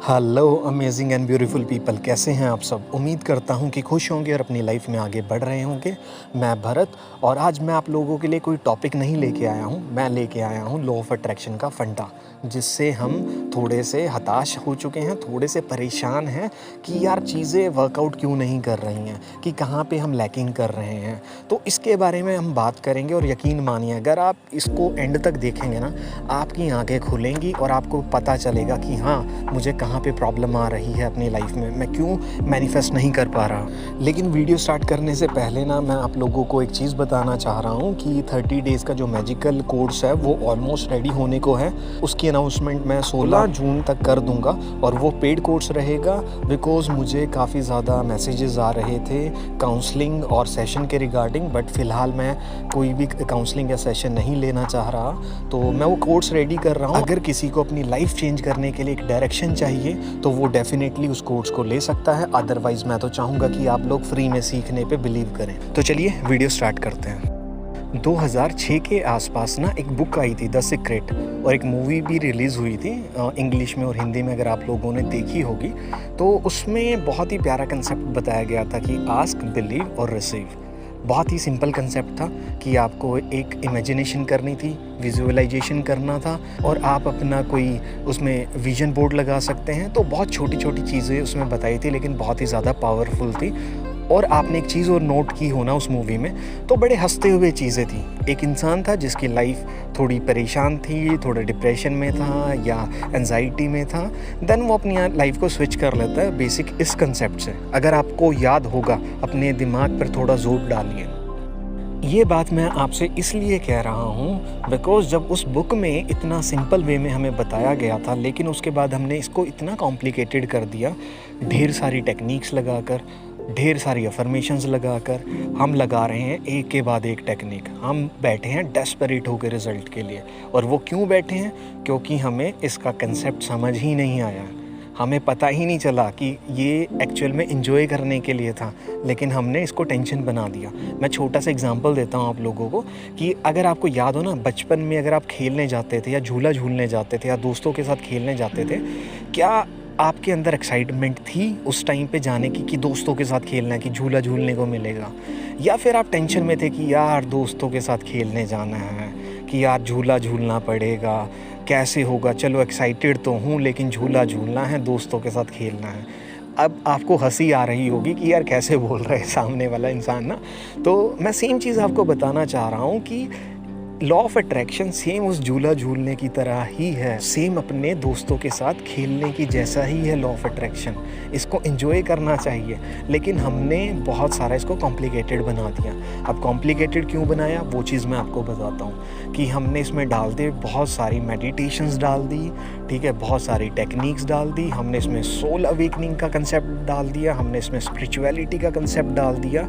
Hello amazing and beautiful people, कैसे हैं आप सब। उम्मीद करता हूं कि खुश होंगे और अपनी लाइफ में आगे बढ़ रहे होंगे। मैं भरत, और आज मैं आप लोगों के लिए कोई टॉपिक नहीं लेके आया हूं। मैं लेके आया हूं लॉ ऑफ अट्रैक्शन का फंडा, जिससे हम थोड़े से हताश हो चुके हैं, थोड़े से परेशान हैं कि यार चीज़ें वर्कआउट क्यों नहीं कर रही हैं, कि कहाँ पे हम लैकिंग कर रहे हैं। तो इसके बारे में हम बात करेंगे, और यकीन मानिए अगर आप इसको एंड तक देखेंगे ना, आपकी आंखें खुलेंगी और आपको पता चलेगा कि हाँ, मुझे कहाँ पे प्रॉब्लम आ रही है अपनी लाइफ में, मैं क्यों मैनिफेस्ट नहीं कर पा रहा। लेकिन वीडियो स्टार्ट करने से पहले ना, मैं आप लोगों को एक चीज़ बताना चाह रहा हूँ कि 30 डेज़ का जो मैजिकल कोर्स है वो ऑलमोस्ट रेडी होने को है। उसकी अनाउंसमेंट मैं 16 जून तक कर दूंगा, और वो पेड कोर्स रहेगा। बिकॉज़ मुझे काफ़ी ज़्यादा मैसेजेस आ रहे थे काउंसलिंग और सेशन के रिगार्डिंग, बट फ़िलहाल मैं कोई भी काउंसलिंग या सेशन नहीं लेना चाह रहा। तो मैं वो कोर्स रेडी कर रहा हूँ। अगर किसी को अपनी लाइफ चेंज करने के लिए एक डायरेक्शन चाहिए तो वो डेफिनेटली उस कोर्स को ले सकता है। अदरवाइज़ मैं तो चाहूँगा कि आप लोग फ्री में सीखने पे बिलीव करें। तो चलिए वीडियो स्टार्ट करते हैं। 2006 के आसपास ना एक बुक आई थी द सीक्रेट, और एक मूवी भी रिलीज़ हुई थी इंग्लिश में और हिंदी में, अगर आप लोगों ने देखी होगी। तो उसमें बहुत ही प्यारा कंसेप्ट बताया गया था कि आस्क, बिलीव और रिसीव। बहुत ही सिंपल कंसेप्ट था कि आपको एक इमेजिनेशन करनी थी, विजुअलाइजेशन करना था, और आप अपना कोई उसमें विजन बोर्ड लगा सकते हैं। तो बहुत छोटी छोटी चीज़ें उसमें बताई थी, लेकिन बहुत ही ज़्यादा पावरफुल थी। और आपने एक चीज़ और नोट की हो ना उस मूवी में, तो बड़े हंसते हुए चीज़ें थी। एक इंसान था जिसकी लाइफ थोड़ी परेशान थी, थोड़ा डिप्रेशन में था या एंजाइटी में था। देन वो अपनी लाइफ को स्विच कर लेता है बेसिक इस कंसेप्ट से। अगर आपको याद होगा, अपने दिमाग पर थोड़ा जोर डालिए। ये बात मैं आपसे इसलिए कह रहा हूँ बिकॉज़ जब उस बुक में इतना सिंपल वे में हमें बताया गया था, लेकिन उसके बाद हमने इसको इतना कॉम्प्लिकेटेड कर दिया। ढेर सारी टेक्निक्स लगाकर, ढेर सारी अफर्मेशंस लगाकर हम लगा रहे हैं एक के बाद एक टेक्निक। हम बैठे हैं डेस्परेट होकर रिज़ल्ट के लिए। और वो क्यों बैठे हैं? क्योंकि हमें इसका कंसेप्ट समझ ही नहीं आया। हमें पता ही नहीं चला कि ये एक्चुअल में एंजॉय करने के लिए था, लेकिन हमने इसको टेंशन बना दिया। मैं छोटा सा एग्जांपल देता हूँ आप लोगों को कि अगर आपको याद हो ना, बचपन में अगर आप खेलने जाते थे या झूला झूलने जाते थे या दोस्तों के साथ खेलने जाते थे, क्या आपके अंदर एक्साइटमेंट थी उस टाइम पे जाने की कि दोस्तों के साथ खेलना है, कि झूला झूलने को मिलेगा? या फिर आप टेंशन में थे कि यार दोस्तों के साथ खेलने जाना है, कि यार झूला झूलना पड़ेगा, कैसे होगा? चलो एक्साइटेड तो हूँ, लेकिन झूला झूलना है, दोस्तों के साथ खेलना है। अब आपको हंसी आ रही होगी कि यार कैसे बोल रहा है सामने वाला इंसान ना। तो मैं सेम चीज़ आपको बताना चाह रहा हूँ कि लॉ ऑफ अट्रैक्शन सेम उस झूला झूलने की तरह ही है, सेम अपने दोस्तों के साथ खेलने की जैसा ही है लॉ ऑफ अट्रैक्शन। इसको एंजॉय करना चाहिए, लेकिन हमने बहुत सारा इसको कॉम्प्लिकेटेड बना दिया। अब कॉम्प्लिकेटेड क्यों बनाया, वो चीज़ मैं आपको बताता हूँ। कि हमने इसमें डाल दे बहुत सारी मेडिटेशंस डाल दी, ठीक है, बहुत सारी टेक्निक्स डाल दी, हमने इसमें सोल अवेकनिंग का कंसेप्ट डाल दिया, हमने इसमें स्पिरिचुअलिटी का कंसेप्ट डाल दिया,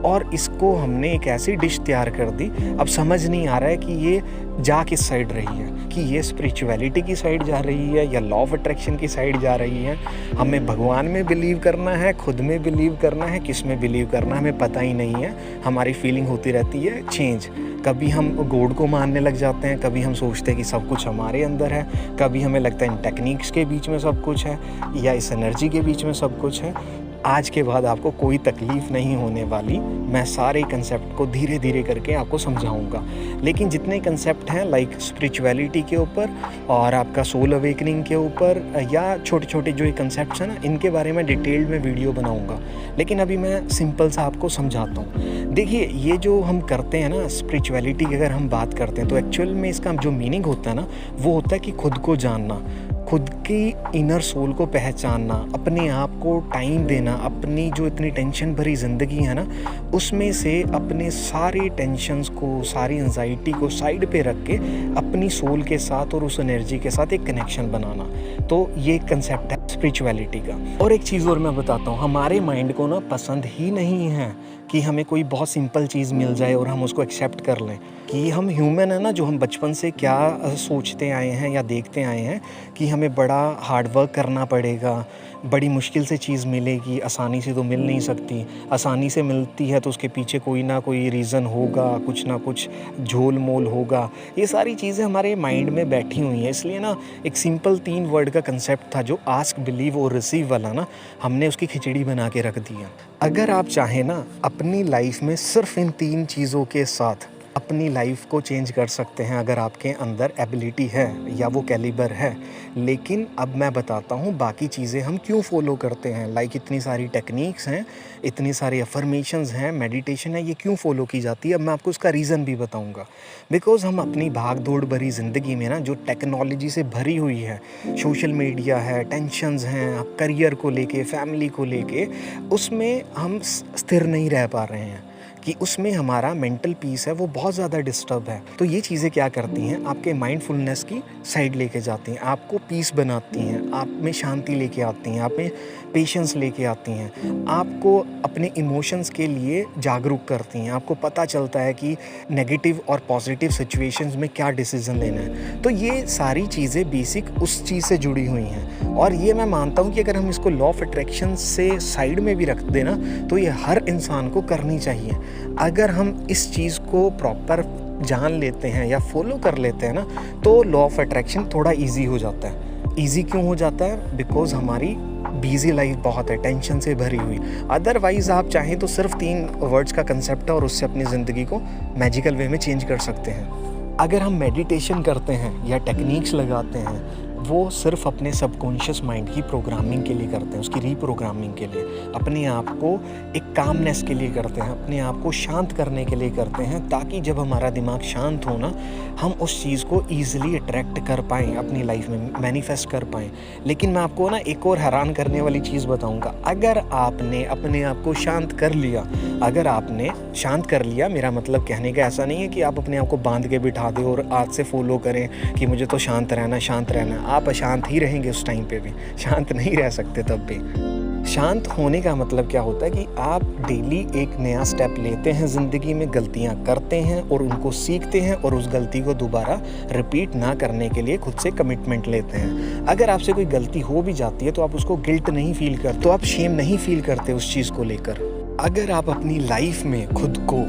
और इसको हमने एक ऐसी डिश तैयार कर दी। अब समझ नहीं आ रहा है कि ये जा किस साइड रही है, कि ये स्पिरिचुअलिटी की साइड जा रही है या लॉ ऑफ अट्रैक्शन की साइड जा रही है। हमें भगवान में बिलीव करना है, खुद में बिलीव करना है, किस में बिलीव करना है हमें पता ही नहीं है। हमारी फीलिंग होती रहती है चेंज। कभी हम गॉड को मानने लग जाते हैं, कभी हम सोचते हैं कि सब कुछ हमारे अंदर है, कभी हमें लगता है इन टेक्निक्स के बीच में सब कुछ है या इस एनर्जी के बीच में सब कुछ है। आज के बाद आपको कोई तकलीफ़ नहीं होने वाली। मैं सारे कंसेप्ट को धीरे धीरे करके आपको समझाऊंगा। लेकिन जितने कंसेप्ट हैं लाइक स्पिरिचुअलिटी के ऊपर और आपका सोल अवेकनिंग के ऊपर, या छोटे छोटे जो ये कंसेप्ट्स हैं ना, इनके बारे में डिटेल्ड में वीडियो बनाऊंगा। लेकिन अभी मैं सिंपल सा आपको समझाता हूँ। देखिए, ये जो हम करते हैं ना, स्पिरिचुअलिटी की अगर हम बात करते हैं, तो एक्चुअल में इसका जो मीनिंग होता है ना, वो होता है कि खुद को जानना, खुद की इनर सोल को पहचानना, अपने आप को टाइम देना, अपनी जो इतनी टेंशन भरी ज़िंदगी है ना, उसमें से अपने सारे टेंशन्स को, सारी एंजाइटी को साइड पे रख के अपनी सोल के साथ और उस एनर्जी के साथ एक कनेक्शन बनाना। तो ये कंसेप्ट है स्पिरिचुअलिटी का। और एक चीज़ और मैं बताता हूँ, हमारे माइंड को ना पसंद ही नहीं है कि हमें कोई बहुत सिंपल चीज़ मिल जाए और हम उसको एक्सेप्ट कर लें। कि हम ह्यूमन है ना, जो हम बचपन से क्या सोचते आए हैं या देखते आए हैं कि हमें बड़ा हार्ड वर्क करना पड़ेगा, बड़ी मुश्किल से चीज़ मिलेगी, आसानी से तो मिल नहीं सकती। आसानी से मिलती है तो उसके पीछे कोई ना कोई रीज़न होगा, कुछ ना कुछ झोल-मोल होगा। ये सारी चीज़ें हमारे माइंड में बैठी हुई हैं। इसलिए ना एक सिंपल 3 वर्ड का कंसेप्ट था जो आस्क, बिलीव और रिसीव वाला ना, हमने उसकी खिचड़ी बना के रख दी है। अगर आप चाहें ना अपनी लाइफ़ में सिर्फ़ इन 3 चीज़ों के साथ अपनी लाइफ़ को चेंज कर सकते हैं, अगर आपके अंदर एबिलिटी है या वो कैलिबर है। लेकिन अब मैं बताता हूँ बाकी चीज़ें हम क्यों फ़ॉलो करते हैं। लाइक इतनी सारी टेक्निक्स हैं, इतनी सारी अफ़र्मेशंस हैं, मेडिटेशन है, ये क्यों फ़ॉलो की जाती है। अब मैं आपको उसका रीज़न भी बताऊँगा। बिकॉज़ हम अपनी भाग-दौड़ भरी ज़िंदगी में ना, जो टेक्नोलॉजी से भरी हुई है, सोशल मीडिया है, टेंशन्स हैं, करियर को लेके, फैमिली को लेके, उसमें हम स्थिर नहीं रह पा रहे हैं कि उसमें हमारा मेंटल पीस है वो बहुत ज़्यादा डिस्टर्ब है। तो ये चीज़ें क्या करती हैं, आपके माइंडफुलनेस की साइड लेके जाती हैं, आपको पीस बनाती हैं, आप में शांति लेके आती हैं, आप में पेशेंस लेके आती हैं, आपको अपने इमोशंस के लिए जागरूक करती हैं। आपको पता चलता है कि नेगेटिव और पॉजिटिव सिचुएशंस में क्या डिसीज़न लेना है। तो ये सारी चीज़ें बेसिक उस चीज़ से जुड़ी हुई हैं, और ये मैं मानता हूँ कि अगर हम इसको लॉ ऑफ अट्रैक्शन से साइड में भी रख दें ना, तो ये हर इंसान को करनी चाहिए। अगर हम इस चीज़ को प्रॉपर जान लेते हैं या फॉलो कर लेते हैं ना, तो लॉ ऑफ अट्रैक्शन थोड़ा इजी हो जाता है। इजी क्यों हो जाता है? बिकॉज़ हमारी बिज़ी लाइफ बहुत है, टेंशन से भरी हुई। अदरवाइज़ आप चाहें तो सिर्फ 3 वर्ड्स का कंसेप्ट है और उससे अपनी ज़िंदगी को मैजिकल वे में चेंज कर सकते हैं। अगर हम मेडिटेशन करते हैं या टेक्निक्स लगाते हैं, वो सिर्फ अपने सबकॉन्शियस माइंड की प्रोग्रामिंग के लिए करते हैं, उसकी रीप्रोग्रामिंग के लिए, अपने आप को एक कामनेस के लिए करते हैं, अपने आप को शांत करने के लिए करते हैं, ताकि जब हमारा दिमाग शांत हो ना, हम उस चीज़ को ईज़िली अट्रैक्ट कर पाएँ, अपनी लाइफ में मैनिफेस्ट कर पाएँ। लेकिन मैं आपको ना एक और हैरान करने वाली चीज़ बताऊँगा। अगर आपने अपने आप को शांत कर लिया, अगर आपने शांत कर लिया, मेरा मतलब कहने का ऐसा नहीं है कि आप अपने आप को बांध के बिठा दें और आज से फॉलो करें कि मुझे तो शांत रहना, शांत रहना। आप अशांत ही रहेंगे उस टाइम पे भी, शांत नहीं रह सकते तब भी। शांत होने का मतलब क्या होता है कि आप डेली एक नया स्टेप लेते हैं, ज़िंदगी में गलतियां करते हैं और उनको सीखते हैं, और उस गलती को दोबारा रिपीट ना करने के लिए खुद से कमिटमेंट लेते हैं। अगर आपसे कोई गलती हो भी जाती है तो आप उसको गिल्ट नहीं फील करते, तो आप शेम नहीं फील करते उस चीज़ को लेकर। अगर आप अपनी लाइफ में खुद को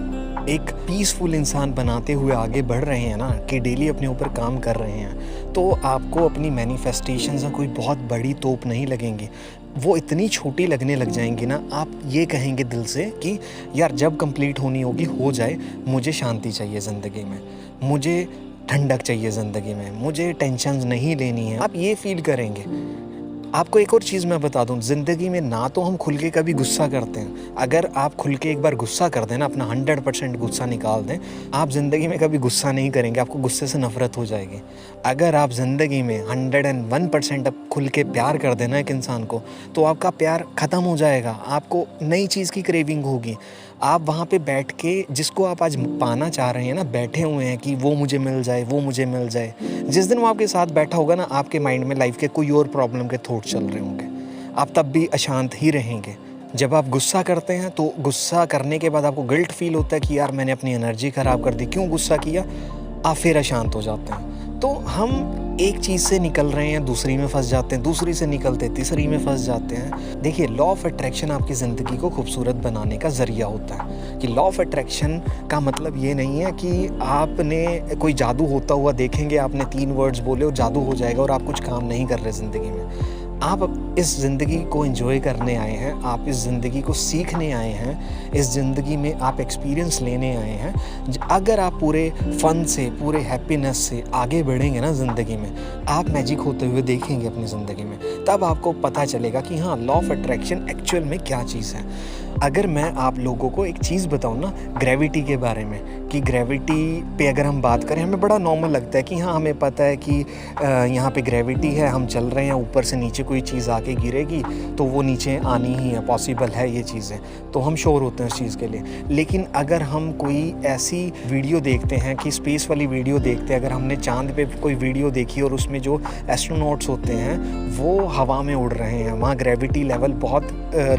एक पीसफुल इंसान बनाते हुए आगे बढ़ रहे हैं ना, कि डेली अपने ऊपर काम कर रहे हैं, तो आपको अपनी मैनिफेस्टेशंस में कोई बहुत बड़ी तोप नहीं लगेंगी, वो इतनी छोटी लगने लग जाएंगी ना। आप ये कहेंगे दिल से कि यार जब कंप्लीट होनी होगी हो जाए, मुझे शांति चाहिए ज़िंदगी में, मुझे ठंडक चाहिए ज़िंदगी में, मुझे टेंशन्स नहीं लेनी है। आप ये फील करेंगे। आपको एक और चीज़ मैं बता दूं, ज़िंदगी में ना तो हम खुल के कभी गुस्सा करते हैं। अगर आप खुल के एक बार गुस्सा कर दें ना, अपना 100% गुस्सा निकाल दें, आप ज़िंदगी में कभी गुस्सा नहीं करेंगे, आपको गुस्से से नफ़रत हो जाएगी। अगर आप ज़िंदगी में 101% अब खुल के प्यार कर देना एक इंसान को, तो आपका प्यार ख़त्म हो जाएगा, आपको नई चीज़ की क्रेविंग होगी। आप वहाँ पे बैठ के जिसको आप आज पाना चाह रहे हैं ना, बैठे हुए हैं कि वो मुझे मिल जाए, वो मुझे मिल जाए। जिस दिन वो आपके साथ बैठा होगा ना, आपके माइंड में लाइफ के कोई और प्रॉब्लम के थॉट चल रहे होंगे, आप तब भी अशांत ही रहेंगे। जब आप गुस्सा करते हैं तो गुस्सा करने के बाद आपको गिल्ट फील होता है कि यार मैंने अपनी एनर्जी ख़राब कर दी, क्यों गुस्सा किया, आप फिर अशांत हो जाते हैं। तो हम एक चीज़ से निकल रहे हैं, दूसरी में फंस जाते हैं, दूसरी से निकलते तीसरी में फंस जाते हैं। देखिए, लॉ ऑफ अट्रैक्शन आपकी ज़िंदगी को खूबसूरत बनाने का ज़रिया होता है। कि लॉ ऑफ अट्रैक्शन का मतलब ये नहीं है कि आपने कोई जादू होता हुआ देखेंगे, आपने 3 वर्ड्स बोले और जादू हो जाएगा और आप कुछ काम नहीं कर रहे ज़िंदगी में। आप इस ज़िंदगी को एंजॉय करने आए हैं, आप इस ज़िंदगी को सीखने आए हैं, इस ज़िंदगी में आप एक्सपीरियंस लेने आए हैं। अगर आप पूरे फ़न से, पूरे हैप्पीनेस से आगे बढ़ेंगे ना ज़िंदगी में, आप मैजिक होते हुए देखेंगे अपनी ज़िंदगी में। तब आपको पता चलेगा कि हाँ, लॉ ऑफ अट्रैक्शन एक्चुअल में क्या चीज़ है। अगर मैं आप लोगों को एक चीज़ बताऊँ ना, ग्रेविटी के बारे में, कि ग्रेविटी पे अगर हम बात करें, हमें बड़ा नॉर्मल लगता है कि हाँ, हमें पता है कि यहाँ पे ग्रेविटी है, हम चल रहे हैं, ऊपर से नीचे कोई चीज़ आके गिरेगी तो वो नीचे आनी ही है, पॉसिबल है ये चीज़ें, तो हम श्योर होते हैं उस चीज़ के लिए। लेकिन अगर हम कोई ऐसी वीडियो देखते हैं कि स्पेस वाली वीडियो देखते हैं, अगर हमने चाँद पे कोई वीडियो देखी और उसमें जो एस्ट्रोनॉट्स होते हैं वो हवा में उड़ रहे हैं, वहाँ ग्रेविटी लेवल बहुत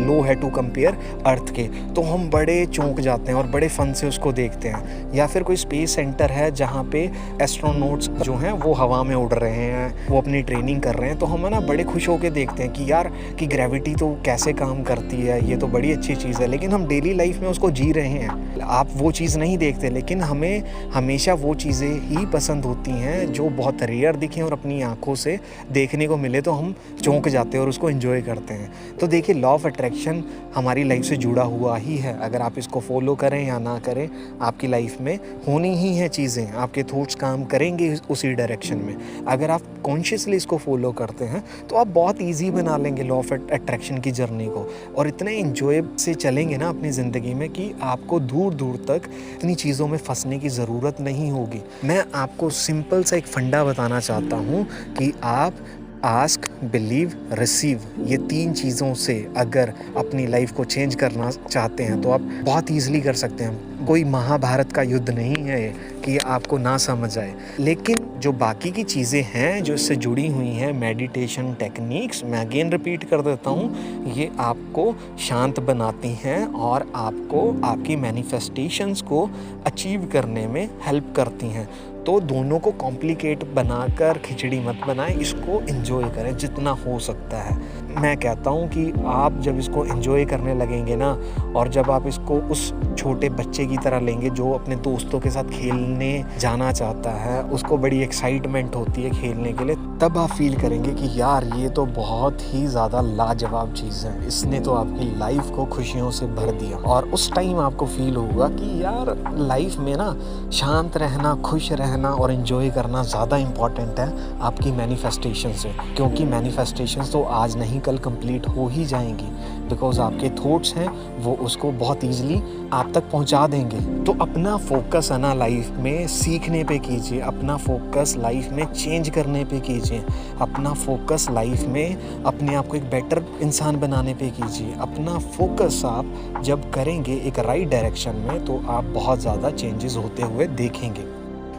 लो है टू कंपेयर अर्थ के, तो हम बड़े चौंक जाते हैं और बड़े फन से उसको देखते हैं। या फिर कोई स्पेस सेंटर है जहाँ पे एस्ट्रोनॉट्स जो हैं वो हवा में उड़ रहे हैं, वो अपनी ट्रेनिंग कर रहे हैं, तो हम ना बड़े खुश होकर देखते हैं कि यार कि ग्रेविटी तो कैसे काम करती है, ये तो बड़ी अच्छी चीज़ है। लेकिन हम डेली लाइफ में उसको जी रहे हैं, आप वो चीज़ नहीं देखते, लेकिन हमें हमेशा वो चीज़ें ही पसंद होती हैं जो बहुत रेयर दिखें और अपनी आंखों से देखने को मिले तो हम चौंक जाते हैं और उसको एंजॉय करते हैं। तो देखिए, लॉ ऑफ अट्रैक्शन हमारी लाइफ से जुड़ा हुआ ही है। अगर आप इसको फॉलो करें या ना करें, आपकी लाइफ में होनी ही है चीज़ें, आपके थॉट्स काम करेंगे उसी डायरेक्शन में। अगर आप कॉन्शियसली इसको फॉलो करते हैं तो आप बहुत ईजी बना लेंगे लॉ ऑफ अट्रैक्शन की जर्नी को, और इतने एंजॉय से चलेंगे ना अपनी ज़िंदगी में कि आपको दूर दूर तक इतनी चीज़ों में फंसने की ज़रूरत नहीं होगी। मैं आपको सिंपल सा एक फंडा बताना चाहता हूँ कि आप आस्क, बिलीव, रिसीव, ये 3 चीज़ों से अगर अपनी लाइफ को चेंज करना चाहते हैं तो आप बहुत ईजिली कर सकते हैं। कोई महाभारत का युद्ध नहीं है ये कि आपको ना समझ आए। लेकिन जो बाकी की चीज़ें हैं जो इससे जुड़ी हुई हैं, मेडिटेशन टेक्निक्स, मैं अगेन रिपीट कर देता हूँ, ये आपको शांत बनाती हैं और आपको आपकी मैनिफेस्टेशंस को अचीव करने में हेल्प करती हैं। तो दोनों को कॉम्प्लिकेट बनाकर खिचड़ी मत बनाएं, इसको एंजॉय करें जितना हो सकता है। मैं कहता हूँ कि आप जब इसको एंजॉय करने लगेंगे ना, और जब आप इसको उस छोटे बच्चे की तरह लेंगे जो अपने दोस्तों के साथ खेलने जाना चाहता है, उसको बड़ी एक्साइटमेंट होती है खेलने के लिए, तब आप फील करेंगे कि यार ये तो बहुत ही ज़्यादा लाजवाब चीज़ है, इसने तो आपकी लाइफ को खुशियों से भर दिया। और उस टाइम आपको फील होगा कि यार लाइफ में ना शांत रहना, खुश रहना और एंजॉय करना ज़्यादा इम्पॉर्टेंट है आपकी मैनिफेस्टेशन से, क्योंकि मैनिफेस्टेशंस तो आज नहीं कल कंप्लीट हो ही जाएंगी, बिकॉज आपके थॉट्स हैं वो उसको बहुत ईजिली आप तक पहुंचा देंगे। तो अपना फोकस है ना लाइफ में सीखने पे कीजिए, अपना फोकस लाइफ में चेंज करने पे कीजिए, अपना फोकस लाइफ में अपने आप को एक बेटर इंसान बनाने पे कीजिए। अपना फोकस आप जब करेंगे एक राइट डायरेक्शन में तो आप बहुत ज़्यादा चेंजेस होते हुए देखेंगे।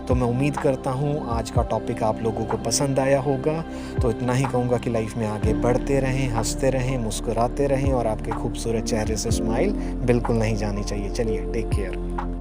तो मैं उम्मीद करता हूँ आज का टॉपिक आप लोगों को पसंद आया होगा। तो इतना ही कहूँगा कि लाइफ में आगे बढ़ते रहें, हंसते रहें, मुस्कुराते रहें, और आपके खूबसूरत चेहरे से स्माइल बिल्कुल नहीं जानी चाहिए। चलिए, टेक केयर।